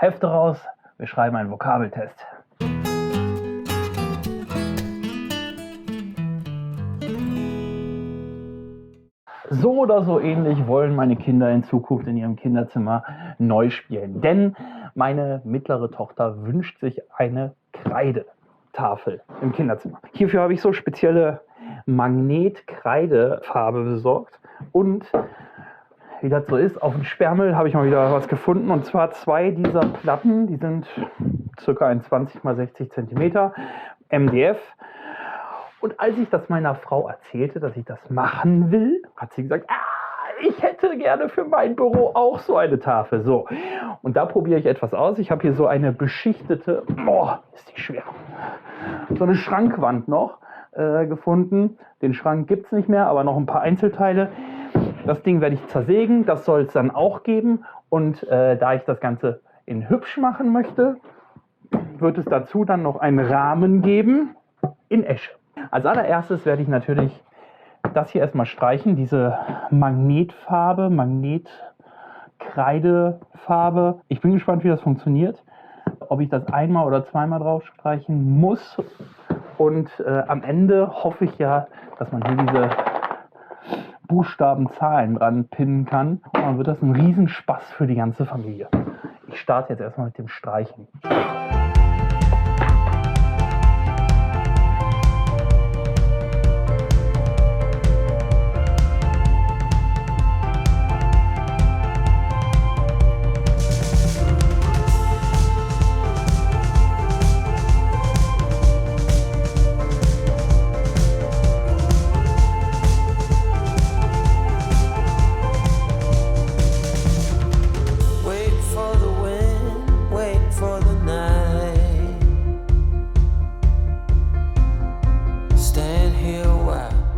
Hefte raus, wir schreiben einen Vokabeltest. So oder so ähnlich wollen meine Kinder in Zukunft in ihrem Kinderzimmer neu spielen. Denn meine mittlere Tochter wünscht sich eine Kreidetafel im Kinderzimmer. Hierfür habe ich so spezielle Magnetkreidefarbe besorgt. Und wie das so ist, auf dem Sperrmüll habe ich mal wieder was gefunden. Und zwar 2 dieser Platten, die sind ca. 20 x 60 cm, MDF. Und als ich das meiner Frau erzählte, dass ich das machen will, hat sie gesagt, ich hätte gerne für mein Büro auch so eine Tafel. So, und da probiere ich etwas aus. Ich habe hier so eine beschichtete, ist die schwer, so eine Schrankwand noch gefunden. Den Schrank gibt es nicht mehr, aber noch ein paar Einzelteile. Das Ding werde ich zersägen, das soll es dann auch geben. Und da ich das Ganze in hübsch machen möchte, wird es dazu dann noch einen Rahmen geben in Esche. Als allererstes werde ich natürlich das hier erstmal streichen, diese Magnetfarbe, Magnetkreidefarbe. Ich bin gespannt, wie das funktioniert, ob ich das einmal oder zweimal drauf streichen muss. Und am Ende hoffe ich ja, dass man hier diese Buchstaben, Zahlen dran pinnen kann. Und dann wird das ein Riesenspaß für die ganze Familie. Ich starte jetzt erstmal mit dem Streichen.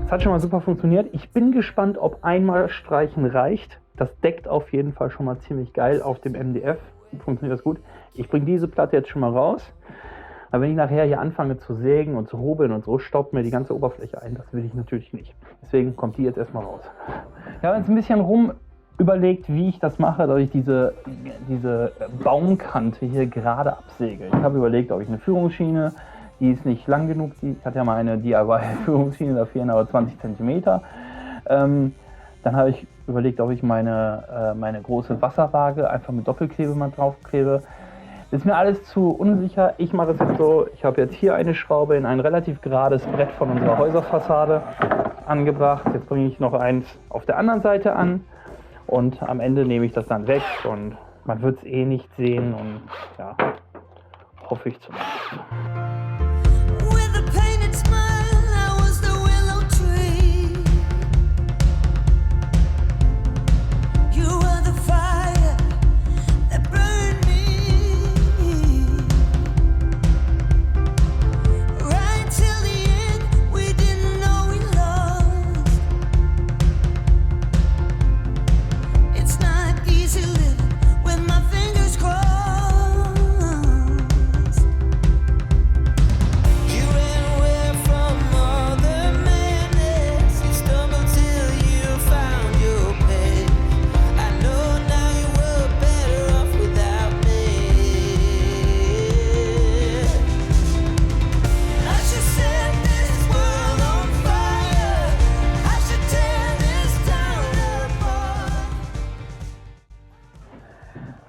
Das hat schon mal super funktioniert. Ich bin gespannt, ob einmal streichen reicht. Das deckt auf jeden Fall schon mal ziemlich geil auf dem MDF. Funktioniert das gut. Ich bringe diese Platte jetzt schon mal raus. Aber wenn ich nachher hier anfange zu sägen und zu hobeln und so, staubt mir die ganze Oberfläche ein. Das will ich natürlich nicht. Deswegen kommt die jetzt erstmal raus. Ich habe jetzt ein bisschen rum überlegt, wie ich das mache, dass ich diese Baumkante hier gerade absäge. Ich habe überlegt, ob ich eine Führungsschiene, die ist nicht lang genug, ich hatte ja mal eine DIY-Führungsschiene, da fehlen aber 20 cm. Dann habe ich überlegt, ob ich meine große Wasserwaage einfach mit Doppelklebe mal draufklebe. Das ist mir alles zu unsicher. Ich mache es jetzt so, ich habe jetzt hier eine Schraube in ein relativ gerades Brett von unserer Häuserfassade angebracht. Jetzt bringe ich noch eins auf der anderen Seite an und am Ende nehme ich das dann weg und man wird es eh nicht sehen und ja, hoffe ich zumindest.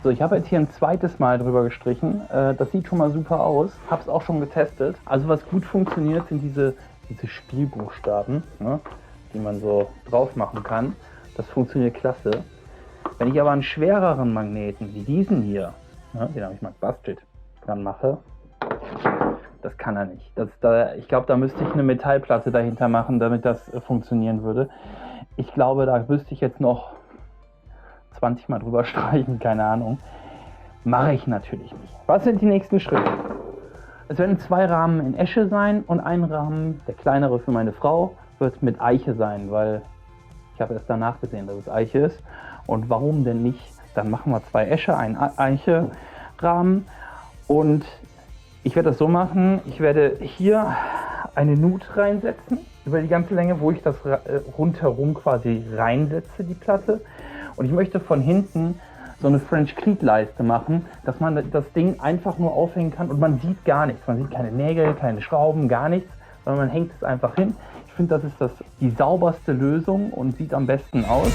So, ich habe jetzt hier ein zweites Mal drüber gestrichen. Das sieht schon mal super aus. Habe es auch schon getestet. Also was gut funktioniert, sind diese Spielbuchstaben, ne, die man so drauf machen kann. Das funktioniert klasse. Wenn ich aber einen schwereren Magneten wie diesen hier, ne, den habe ich mal gebastelt, dann mache, das kann er nicht. Ich glaube, da müsste ich eine Metallplatte dahinter machen, damit das funktionieren würde. Ich glaube, da müsste ich jetzt noch 20 Mal drüber streichen, keine Ahnung. Mache ich natürlich nicht. Was sind die nächsten Schritte? Es werden 2 Rahmen in Esche sein und ein Rahmen, der kleinere für meine Frau, wird mit Eiche sein, weil ich habe erst danach gesehen, dass es Eiche ist. Und warum denn nicht? Dann machen wir 2 Esche, einen Eiche-Rahmen. Und ich werde das so machen, ich werde hier eine Nut reinsetzen, über die ganze Länge, wo ich das rundherum quasi reinsetze, die Platte. Und ich möchte von hinten so eine French Creed Leiste machen, dass man das Ding einfach nur aufhängen kann und man sieht gar nichts. Man sieht keine Nägel, keine Schrauben, gar nichts, sondern man hängt es einfach hin. Ich finde, das ist die sauberste Lösung und sieht am besten aus.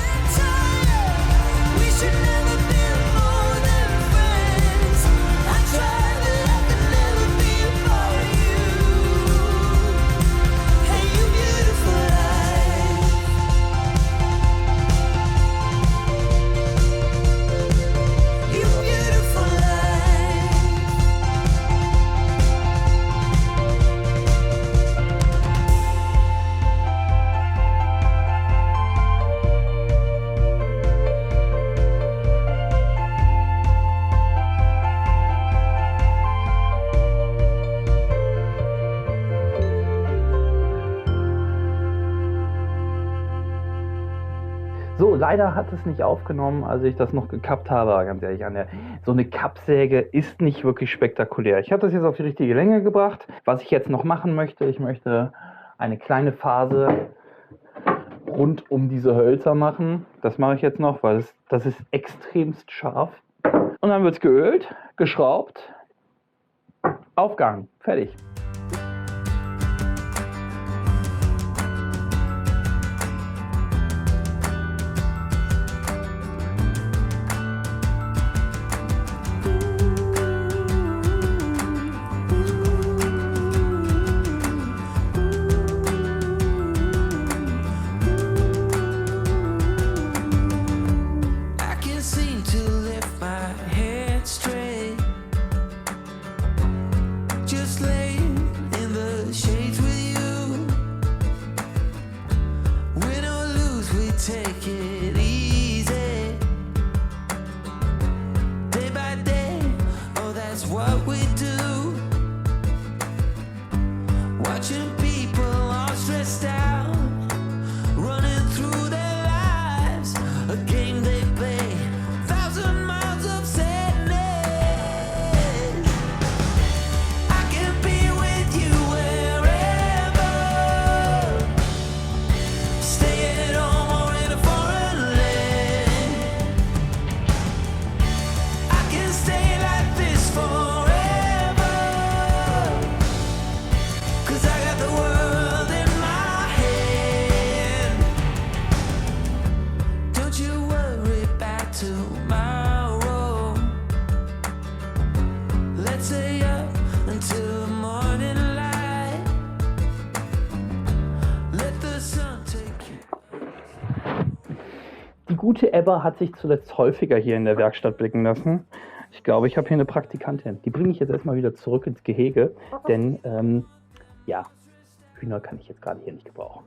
So, leider hat es nicht aufgenommen, als ich das noch gekappt habe. Aber ganz ehrlich, so eine Kappsäge ist nicht wirklich spektakulär. Ich habe das jetzt auf die richtige Länge gebracht. Was ich jetzt noch machen möchte, ich möchte eine kleine Phase rund um diese Hölzer machen. Das mache ich jetzt noch, weil das ist extremst scharf. Und dann wird es geölt, geschraubt, Aufgang, fertig. Die gute Ebba hat sich zuletzt häufiger hier in der Werkstatt blicken lassen. Ich glaube, ich habe hier eine Praktikantin. Die bringe ich jetzt erstmal wieder zurück ins Gehege, denn ja, Hühner kann ich jetzt gerade hier nicht gebrauchen.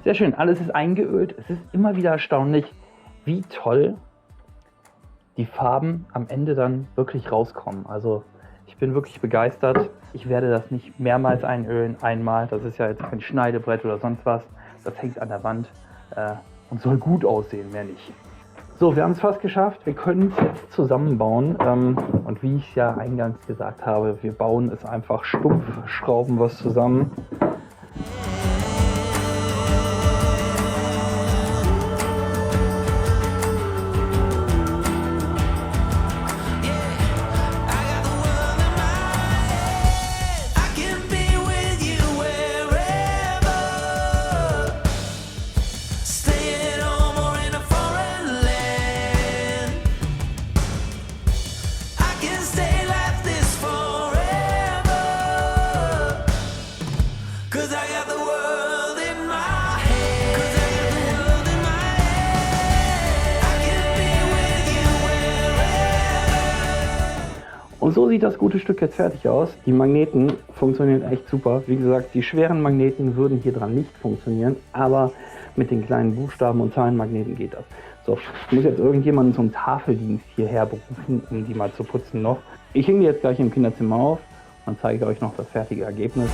Sehr schön, alles ist eingeölt. Es ist immer wieder erstaunlich, wie toll die Farben am Ende dann wirklich rauskommen. Also ich bin wirklich begeistert. Ich werde das nicht mehrmals einölen, einmal. Das ist ja jetzt kein Schneidebrett oder sonst was. Das hängt an der Wand und soll gut aussehen, mehr nicht. So, wir haben es fast geschafft. Wir können es jetzt zusammenbauen. Und wie ich ja eingangs gesagt habe, wir bauen es einfach stumpf, schrauben was zusammen. so sieht das gute Stück jetzt fertig aus. Die Magneten funktionieren echt super. Wie gesagt, die schweren Magneten würden hier dran nicht funktionieren, aber mit den kleinen Buchstaben und Zahlenmagneten geht das. So, ich muss jetzt irgendjemanden zum Tafeldienst hierher berufen, um die mal zu putzen noch. Ich hänge die jetzt gleich im Kinderzimmer auf und zeige euch noch das fertige Ergebnis.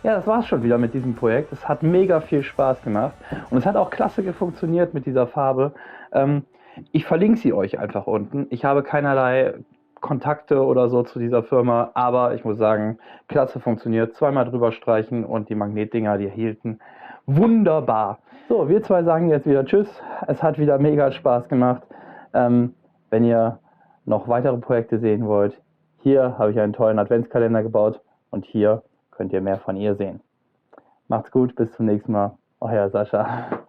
Ja, das war's schon wieder mit diesem Projekt. Es hat mega viel Spaß gemacht und es hat auch klasse funktioniert mit dieser Farbe. Ich verlinke sie euch einfach unten. Ich habe keinerlei Kontakte oder so zu dieser Firma, aber ich muss sagen, klasse funktioniert. Zweimal drüber streichen und die Magnetdinger, die hielten wunderbar. So, wir zwei sagen jetzt wieder Tschüss. Es hat wieder mega Spaß gemacht. Wenn ihr noch weitere Projekte sehen wollt, hier habe ich einen tollen Adventskalender gebaut und hier könnt ihr mehr von ihr sehen. Macht's gut, bis zum nächsten Mal. Euer Sascha.